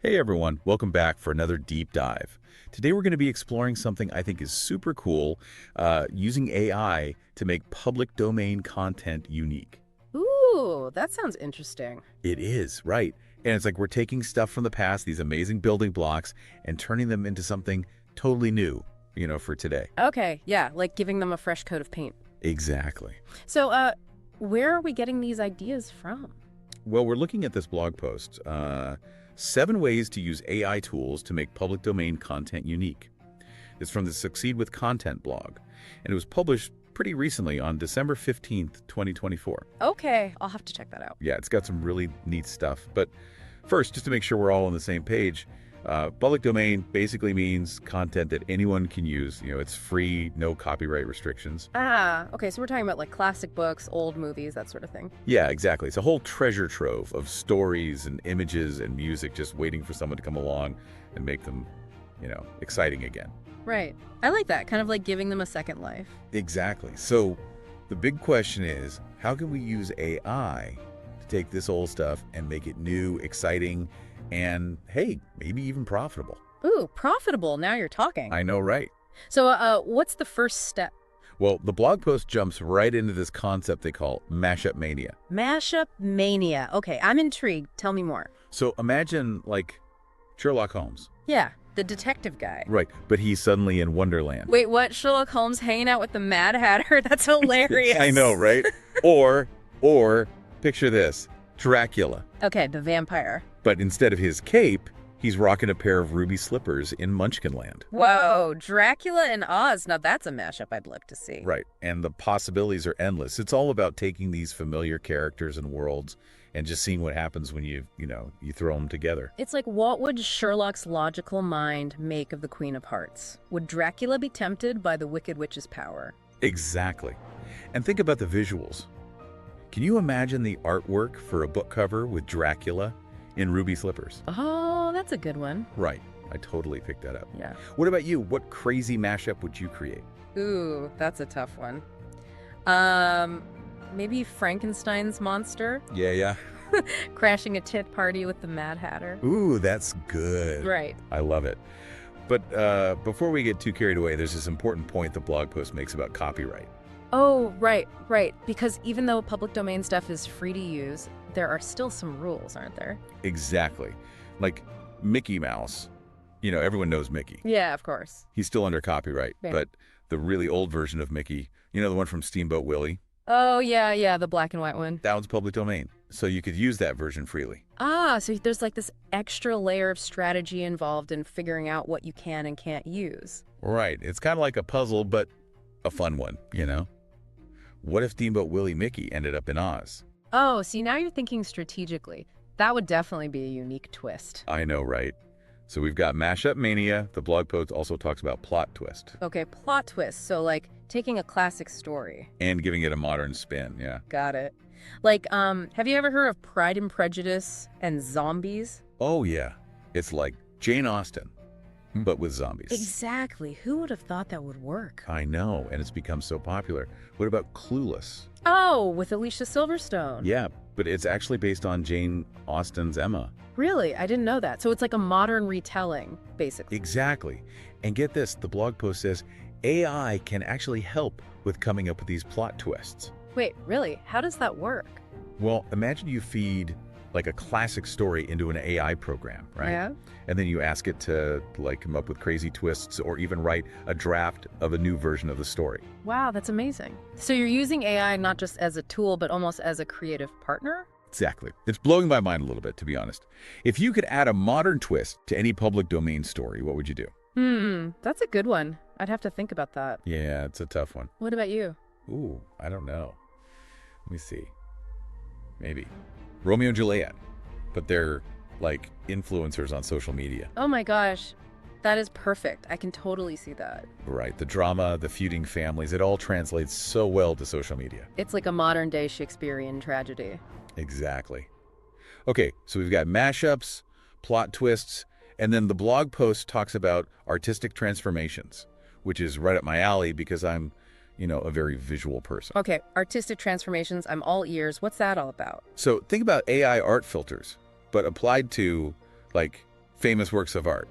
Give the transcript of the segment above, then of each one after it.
Hey everyone, welcome back for another deep dive. Today we're going to be exploring something I think is super cool, using AI to make public domain content unique. Ooh, that sounds interesting. It is, right? And it's like we're taking stuff from the past, these amazing building blocks, and turning them into something totally new, for today. Okay, yeah, like giving them a fresh coat of paint. Exactly. So, where are we getting these ideas from? Well, we're looking at this blog post, 7 ways to use AI tools to make public domain content unique. It's from the Succeed with Content blog, and it was published pretty recently on December 15th, 2024. Okay, I'll have to check that out. Yeah, it's got some really neat stuff. But first, just to make sure we're all on the same page, public domain basically means content that anyone can use. It's free, no copyright restrictions. Okay, so we're talking about like classic books, old movies, that sort of thing. Yeah, exactly. It's a whole treasure trove of stories and images and music just waiting for someone to come along and make them, exciting again. Right. I like that, kind of like giving them a second life. Exactly. So the big question is, how can we use AI to take this old stuff and make it new, exciting, and hey, maybe even profitable? Ooh, profitable, now you're talking. I know, right? So, what's the first step? Well, the blog post jumps right into this concept they call mashup mania. Mashup mania. Okay, I'm intrigued. Tell me more. So imagine like Sherlock Holmes. Yeah, the detective guy. Right, but he's suddenly in Wonderland. Wait, what? Sherlock Holmes hanging out with the Mad Hatter? That's hilarious. I know, right? or picture this, Dracula. Okay, the vampire. But instead of his cape, he's rocking a pair of ruby slippers in Munchkinland. Whoa, Dracula and Oz. Now that's a mashup I'd love to see. Right, and the possibilities are endless. It's all about taking these familiar characters and worlds and just seeing what happens when you throw them together. It's like, what would Sherlock's logical mind make of the Queen of Hearts? Would Dracula be tempted by the Wicked Witch's power? Exactly. And think about the visuals. Can you imagine the artwork for a book cover with Dracula in ruby slippers? Oh, that's a good one. Right. I totally picked that up. Yeah. What about you? What crazy mashup would you create? Ooh, that's a tough one. Maybe Frankenstein's monster Yeah. crashing a tit party with the Mad Hatter. Ooh, that's good. Right. I love it. But before we get too carried away, there's this important point the blog post makes about copyright. Oh, right. Because even though public domain stuff is free to use, there are still some rules, aren't there? Exactly. Like Mickey Mouse. Everyone knows Mickey. Yeah, of course. He's still under copyright. Yeah. But the really old version of Mickey, the one from Steamboat Willie, Oh, yeah, the black and white one. that one's public domain. So you could use that version freely. So there's like this extra layer of strategy involved in figuring out what you can and can't use. Right. It's kind of like a puzzle, but a fun one, What if Steamboat Willie Mickey ended up in Oz? Oh, see, now you're thinking strategically. That would definitely be a unique twist. I know, right? So we've got Mashup Mania. The blog post also talks about plot twist. Okay, plot twist. So, like, taking a classic story. And giving it a modern spin, yeah. Got it. Like, have you ever heard of Pride and Prejudice and zombies? Oh, yeah. It's like Jane Austen, but with zombies. Exactly. Who would have thought that would work? I know, and it's become so popular. What about Clueless? Oh, with Alicia Silverstone. Yeah, but it's actually based on Jane Austen's Emma. Really? I didn't know that. So it's like a modern retelling, basically. Exactly. And get this, the blog post says AI can actually help with coming up with these plot twists. Wait, really? How does that work? Well, imagine you feed like a classic story into an AI program, right? Yeah. And then you ask it to like come up with crazy twists or even write a draft of a new version of the story. Wow, that's amazing. So you're using AI not just as a tool, but almost as a creative partner? Exactly. It's blowing my mind a little bit, to be honest. If you could add a modern twist to any public domain story, what would you do? That's a good one. I'd have to think about that. Yeah, it's a tough one. What about you? Ooh, I don't know. Let me see. Maybe Romeo and Juliet, but they're like influencers on social media. Oh my gosh, that is perfect. I can totally see that. Right. The drama, the feuding families, it all translates so well to social media. It's like a modern day Shakespearean tragedy. Exactly. Okay, so we've got mashups, plot twists, and then the blog post talks about artistic transformations, which is right up my alley because I'm, a very visual person. Okay, artistic transformations, I'm all ears. What's that all about? So think about AI art filters, but applied to like famous works of art.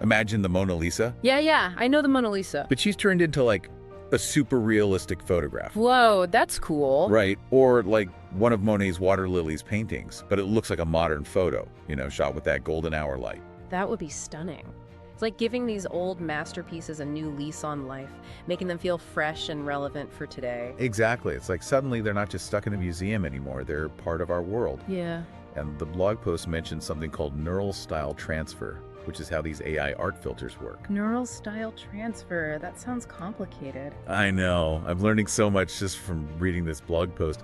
Imagine the Mona Lisa, Yeah, I know the Mona Lisa. but she's turned into like a super realistic photograph. Whoa, that's cool. Right, or like one of Monet's water lilies paintings, but it looks like a modern photo, shot with that golden hour light. That would be stunning. It's like giving these old masterpieces a new lease on life, making them feel fresh and relevant for today. Exactly. It's like suddenly they're not just stuck in a museum anymore, they're part of our world. Yeah. And the blog post mentioned something called neural style transfer, which is how these AI art filters work. Neural style transfer. That sounds complicated. I know. I'm learning so much just from reading this blog post.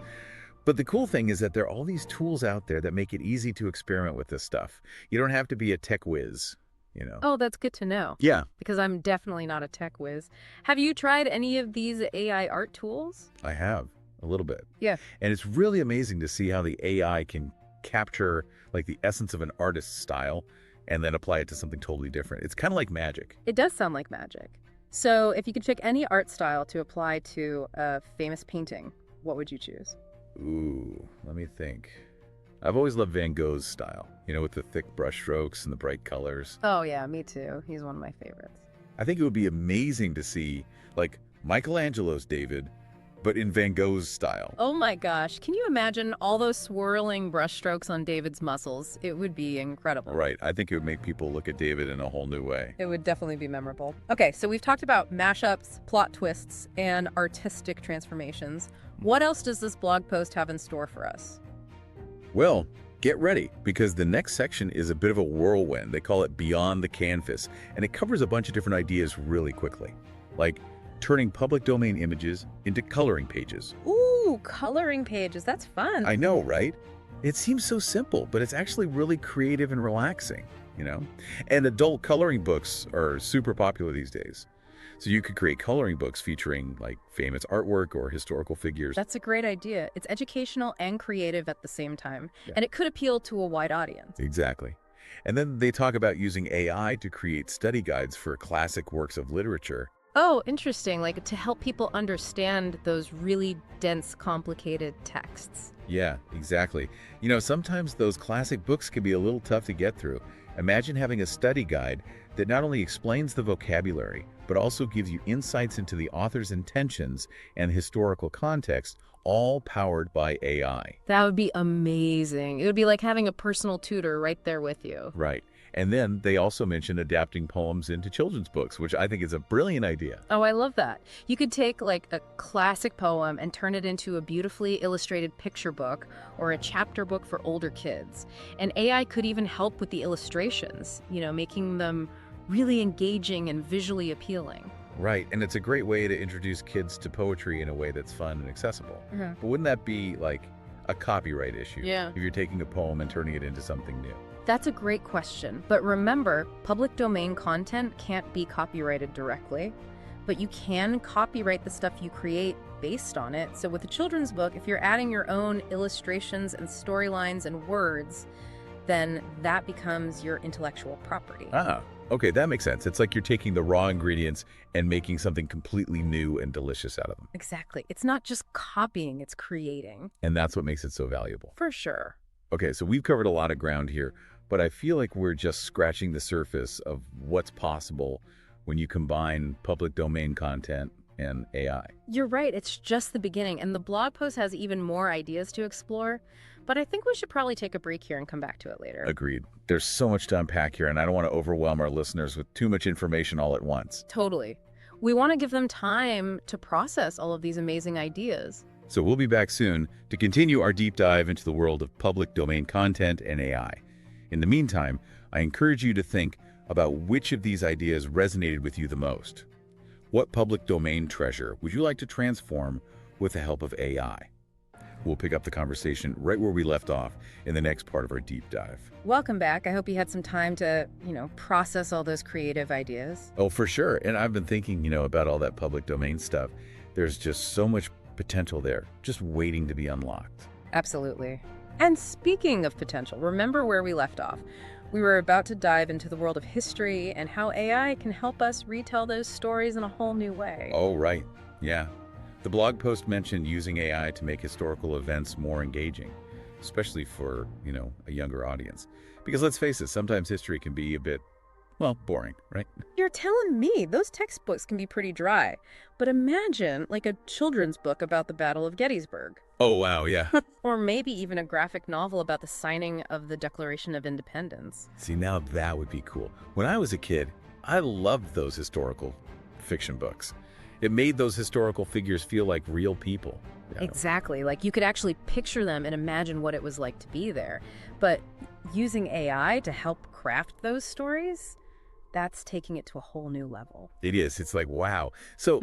But the cool thing is that there are all these tools out there that make it easy to experiment with this stuff. You don't have to be a tech whiz. Oh, that's good to know. Yeah, Because I'm definitely not a tech whiz. Have you tried any of these AI art tools? I have a little bit. Yeah. And it's really amazing to see how the AI can capture like the essence of an artist's style and then apply it to something totally different. It's kind of like magic. It does sound like magic. So if you could pick any art style to apply to a famous painting, what would you choose? Ooh, let me think. I've always loved Van Gogh's style, with the thick brush strokes and the bright colors. Oh, yeah, me too. He's one of my favorites. I think it would be amazing to see like Michelangelo's David, but in Van Gogh's style. Oh my gosh, can you imagine all those swirling brushstrokes on David's muscles? It would be incredible. Right. I think it would make people look at David in a whole new way. It would definitely be memorable. Okay, so we've talked about mashups, plot twists, and artistic transformations. What else does this blog post have in store for us? Well, get ready, because the next section is a bit of a whirlwind. They call it Beyond the Canvas, and it covers a bunch of different ideas really quickly, like turning public domain images into coloring pages. Ooh, coloring pages. That's fun. I know, right? It seems so simple, but it's actually really creative and relaxing, And adult coloring books are super popular these days. So you could create coloring books featuring like famous artwork or historical figures. That's a great idea. It's educational and creative at the same time, Yeah. and it could appeal to a wide audience. Exactly. And then they talk about using AI to create study guides for classic works of literature. Oh, interesting. Like to help people understand those really dense, complicated texts. Yeah, exactly. Sometimes those classic books can be a little tough to get through. Imagine having a study guide that not only explains the vocabulary, but also gives you insights into the author's intentions and historical context, all powered by AI. That would be amazing. It would be like having a personal tutor right there with you. Right. And then they also mention adapting poems into children's books, which I think is a brilliant idea. Oh, I love that. You could take like a classic poem and turn it into a beautifully illustrated picture book or a chapter book for older kids. And AI could even help with the illustrations, making them really engaging and visually appealing. Right, and it's a great way to introduce kids to poetry in a way that's fun and accessible. But wouldn't that be like a copyright issue? Yeah. If you're taking a poem and turning it into something new? That's a great question. But remember, public domain content can't be copyrighted directly, but you can copyright the stuff you create based on it. So with a children's book, if you're adding your own illustrations and storylines and words, then that becomes your intellectual property. Ah, okay, that makes sense. It's like you're taking the raw ingredients and making something completely new and delicious out of them. Exactly. It's not just copying, it's creating. And that's what makes it so valuable. For sure. Okay, so we've covered a lot of ground here, but I feel like we're just scratching the surface of what's possible when you combine public domain content and AI. You're right. It's just the beginning. And the blog post has even more ideas to explore. But I think we should probably take a break here and come back to it later. Agreed. There's so much to unpack here, and I don't want to overwhelm our listeners with too much information all at once. Totally. We want to give them time to process all of these amazing ideas. So we'll be back soon to continue our deep dive into the world of public domain content and AI. In the meantime, I encourage you to think about which of these ideas resonated with you the most. What public domain treasure would you like to transform with the help of AI? We'll pick up the conversation right where we left off in the next part of our deep dive. Welcome back. I hope you had some time to, process all those creative ideas. Oh, for sure. And I've been thinking, about all that public domain stuff. There's just so much potential there, just waiting to be unlocked. Absolutely. And speaking of potential, remember where we left off. We were about to dive into the world of history and how AI can help us retell those stories in a whole new way. Oh, right. Yeah. The blog post mentioned using AI to make historical events more engaging, especially for, a younger audience. Because let's face it, sometimes history can be a bit, well, boring, right? You're telling me those textbooks can be pretty dry. But imagine like a children's book about the Battle of Gettysburg. Oh, wow, yeah. Or maybe even a graphic novel about the signing of the Declaration of Independence. See, now that would be cool. When I was a kid, I loved those historical fiction books. It made those historical figures feel like real people. Yeah. Exactly. Like you could actually picture them and imagine what it was like to be there. But using AI to help craft those stories, that's taking it to a whole new level. It is. It's like, wow. So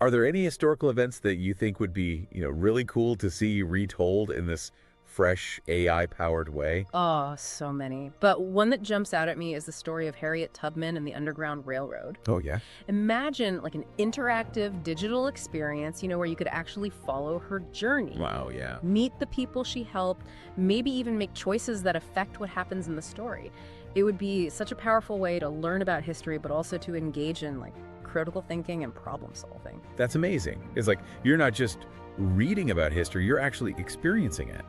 are there any historical events that you think would be, really cool to see retold in this fresh AI-powered way? Oh, so many. But one that jumps out at me is the story of Harriet Tubman and the Underground Railroad. Oh, yeah? Imagine like an interactive digital experience, where you could actually follow her journey. Wow, yeah. Meet the people she helped, maybe even make choices that affect what happens in the story. It would be such a powerful way to learn about history, but also to engage in like critical thinking and problem solving. That's amazing. It's like you're not just reading about history, you're actually experiencing it.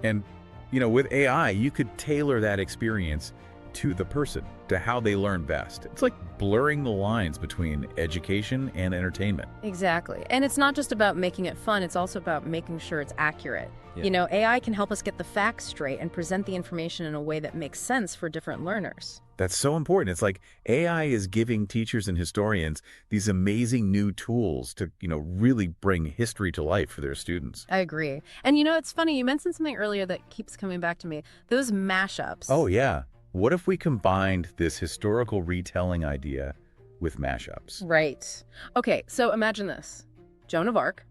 And, with AI, you could tailor that experience to the person, to how they learn best. It's like blurring the lines between education and entertainment. Exactly. And it's not just about making it fun, it's also about making sure it's accurate. Yeah. AI can help us get the facts straight and present the information in a way that makes sense for different learners. That's so important. It's like AI is giving teachers and historians these amazing new tools to, really bring history to life for their students. I agree. And it's funny, you mentioned something earlier that keeps coming back to me. Those mashups. Oh, yeah. What if we combined this historical retelling idea with mashups? Right. Okay, so imagine this. Joan of Arc.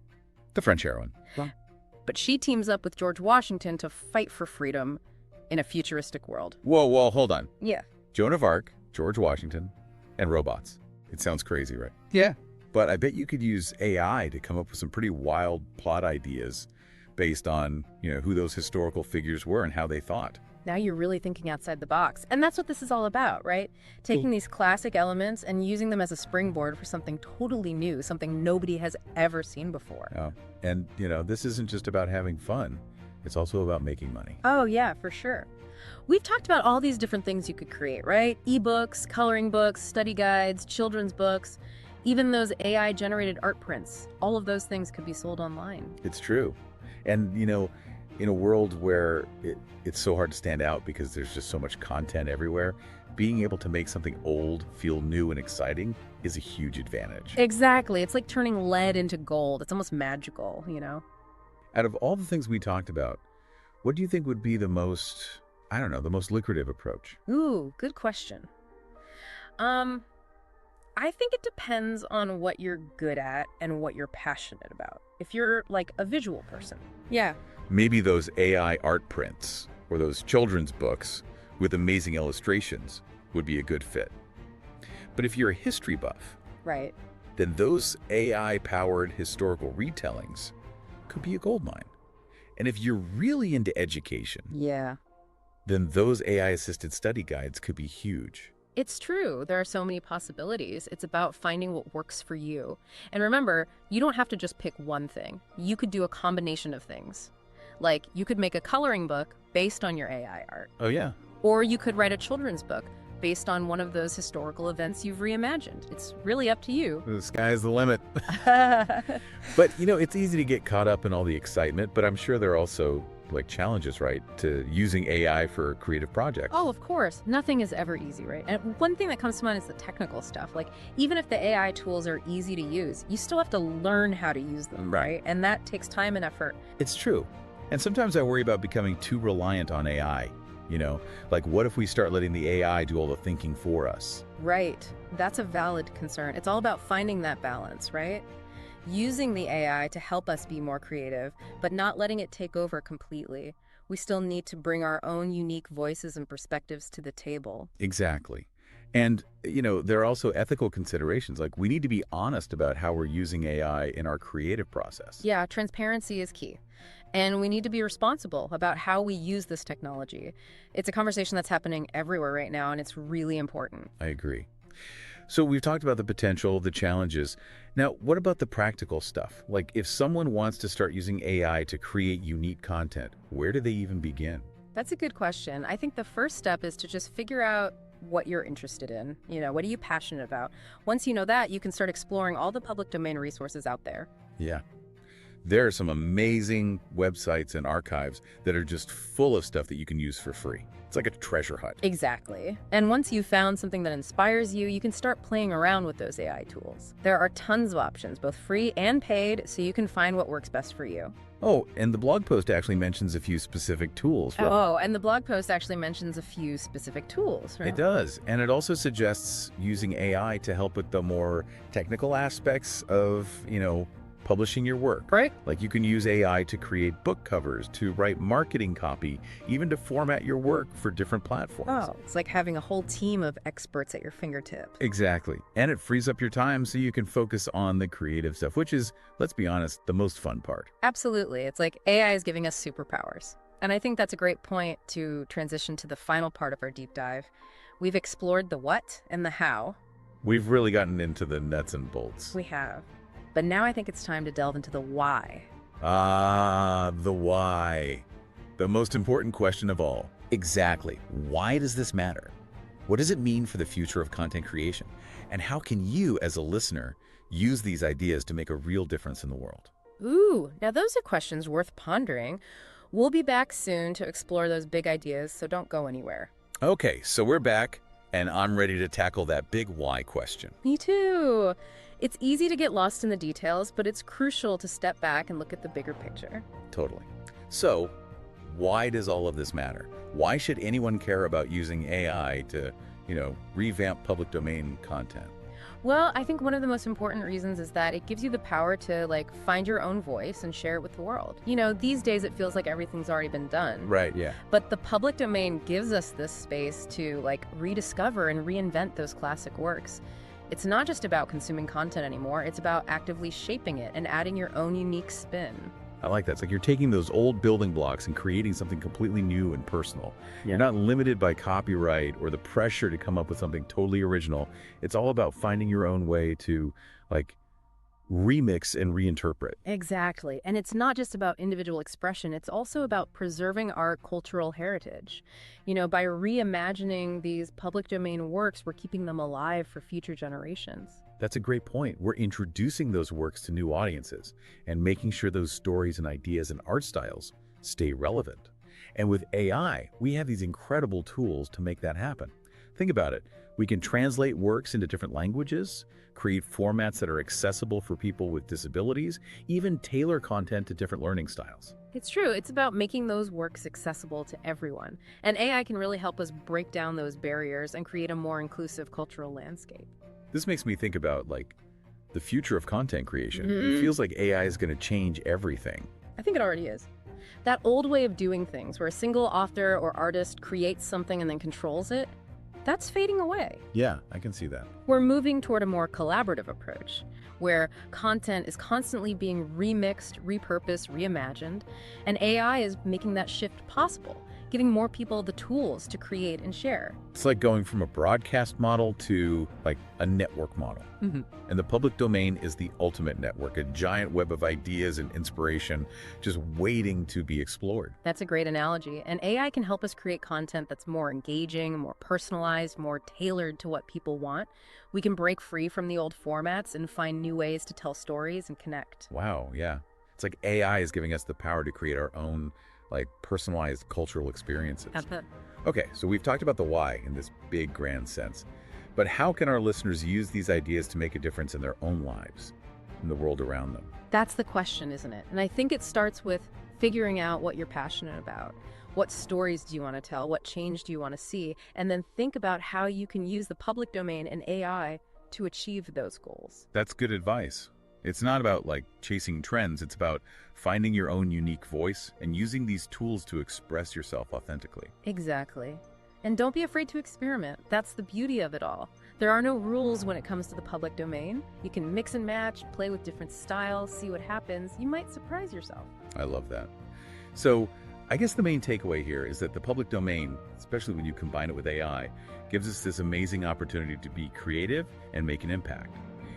The French heroine. But she teams up with George Washington to fight for freedom in a futuristic world. Whoa, hold on. Yeah. Joan of Arc, George Washington, and robots. It sounds crazy, right? Yeah. But I bet you could use AI to come up with some pretty wild plot ideas based on, who those historical figures were and how they thought. Now you're really thinking outside the box. And that's what this is all about, right? Taking these classic elements and using them as a springboard for something totally new, something nobody has ever seen before. Oh, and, this isn't just about having fun. It's also about making money. Oh, yeah, for sure. We've talked about all these different things you could create, right? Ebooks, coloring books, study guides, children's books, even those AI-generated art prints. All of those things could be sold online. It's true. And, in a world where it's so hard to stand out because there's just so much content everywhere, being able to make something old feel new and exciting is a huge advantage. Exactly. It's like turning lead into gold. It's almost magical, Out of all the things we talked about, what do you think would be the most lucrative approach? Ooh, good question. I think it depends on what you're good at and what you're passionate about. If you're like a visual person. Yeah. Maybe those AI art prints or those children's books with amazing illustrations would be a good fit. But if you're a history buff, Right. then those AI-powered historical retellings could be a goldmine. And if you're really into education, Yeah. then those AI-assisted study guides could be huge. It's true. There are so many possibilities. It's about finding what works for you. And remember, you don't have to just pick one thing. You could do a combination of things. Like, you could make a coloring book based on your AI art. Oh, yeah. Or you could write a children's book based on one of those historical events you've reimagined. It's really up to you. The sky's the limit. But, it's easy to get caught up in all the excitement, but I'm sure there are also challenges, right, to using AI for creative projects. Oh, of course. Nothing is ever easy, right? And one thing that comes to mind is the technical stuff. Like, even if the AI tools are easy to use, you still have to learn how to use them, right? And that takes time and effort. It's true. And sometimes I worry about becoming too reliant on AI. Like what if we start letting the AI do all the thinking for us? Right. That's a valid concern. It's all about finding that balance, right? Using the AI to help us be more creative, but not letting it take over completely. We still need to bring our own unique voices and perspectives to the table. Exactly. And, there are also ethical considerations. Like we need to be honest about how we're using AI in our creative process. Yeah, transparency is key. And we need to be responsible about how we use this technology. It's a conversation that's happening everywhere right now, and it's really important. I agree. So we've talked about the potential, the challenges. Now, what about the practical stuff? Like if someone wants to start using AI to create unique content, where do they even begin? That's a good question. I think the first step is to just figure out what you're interested in. What are you passionate about? Once you know that, you can start exploring all the public domain resources out there. Yeah. There are some amazing websites and archives that are just full of stuff that you can use for free. It's like a treasure hunt. Exactly. And once you've found something that inspires you, you can start playing around with those AI tools. There are tons of options, both free and paid, so you can find what works best for you. Oh, and the blog post actually mentions a few specific tools. Oh, and the blog post actually mentions a few specific tools, right? It does. And it also suggests using AI to help with the more technical aspects of, publishing your work. Right. Like you can use AI to create book covers, to write marketing copy, even to format your work for different platforms. Oh, it's like having a whole team of experts at your fingertips. Exactly. And it frees up your time so you can focus on the creative stuff, which is, let's be honest, the most fun part. Absolutely. It's like AI is giving us superpowers. And I think that's a great point to transition to the final part of our deep dive. We've explored the what and the how. We've really gotten into the nuts and bolts. We have. But now I think it's time to delve into the why. The why. The most important question of all. Exactly. Why does this matter? What does it mean for the future of content creation? And how can you, as a listener, use these ideas to make a real difference in the world? Ooh, now those are questions worth pondering. We'll be back soon to explore those big ideas, so don't go anywhere. Okay, so we're back, and I'm ready to tackle that big why question. Me too. It's easy to get lost in the details, but it's crucial to step back and look at the bigger picture. Totally. So, why does all of this matter? Why should anyone care about using AI to, revamp public domain content? Well, I think one of the most important reasons is that it gives you the power to, find your own voice and share it with the world. These days it feels like everything's already been done. Right, yeah. But the public domain gives us this space to, rediscover and reinvent those classic works. It's not just about consuming content anymore, it's about actively shaping it and adding your own unique spin. I like that. It's like you're taking those old building blocks and creating something completely new and personal. You're not limited by copyright or the pressure to come up with something totally original. It's all about finding your own way to, remix and reinterpret. Exactly. And it's not just about individual expression, it's also about preserving our cultural heritage. By reimagining these public domain works, we're keeping them alive for future generations. That's a great point. We're introducing those works to new audiences and making sure those stories and ideas and art styles stay relevant. And with AI, we have these incredible tools to make that happen. Think about it. We can translate works into different languages, create formats that are accessible for people with disabilities, even tailor content to different learning styles. It's true. It's about making those works accessible to everyone. And AI can really help us break down those barriers and create a more inclusive cultural landscape. This makes me think about, the future of content creation. It feels like AI is going to change everything. I think it already is. That old way of doing things, where a single author or artist creates something and then controls it, that's fading away. Yeah, I can see that. We're moving toward a more collaborative approach, where content is constantly being remixed, repurposed, reimagined, and AI is making that shift possible, giving more people the tools to create and share. It's like going from a broadcast model to, a network model. And the public domain is the ultimate network, a giant web of ideas and inspiration just waiting to be explored. That's a great analogy. And AI can help us create content that's more engaging, more personalized, more tailored to what people want. We can break free from the old formats and find new ways to tell stories and connect. Wow, yeah. It's like AI is giving us the power to create our own, personalized cultural experiences. Okay, so we've talked about the why in this big, grand sense. But how can our listeners use these ideas to make a difference in their own lives, in the world around them? That's the question, isn't it? And I think it starts with figuring out what you're passionate about. What stories do you want to tell? What change do you want to see? And then think about how you can use the public domain and AI to achieve those goals. That's good advice. It's not about, chasing trends. It's about finding your own unique voice and using these tools to express yourself authentically. Exactly. And don't be afraid to experiment. That's the beauty of it all. There are no rules when it comes to the public domain. You can mix and match, play with different styles, see what happens. You might surprise yourself. I love that. So I guess the main takeaway here is that the public domain, especially when you combine it with AI, gives us this amazing opportunity to be creative and make an impact.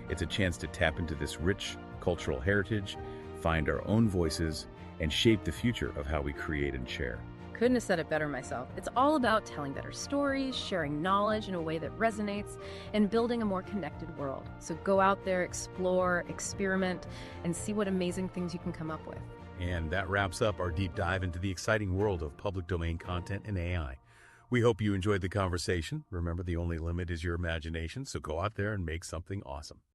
It's a chance to tap into this rich cultural heritage, find our own voices, and shape the future of how we create and share. Couldn't have said it better myself. It's all about telling better stories, sharing knowledge in a way that resonates, and building a more connected world. So go out there, explore, experiment, and see what amazing things you can come up with. And that wraps up our deep dive into the exciting world of public domain content and AI. We hope you enjoyed the conversation. Remember, the only limit is your imagination, so go out there and make something awesome.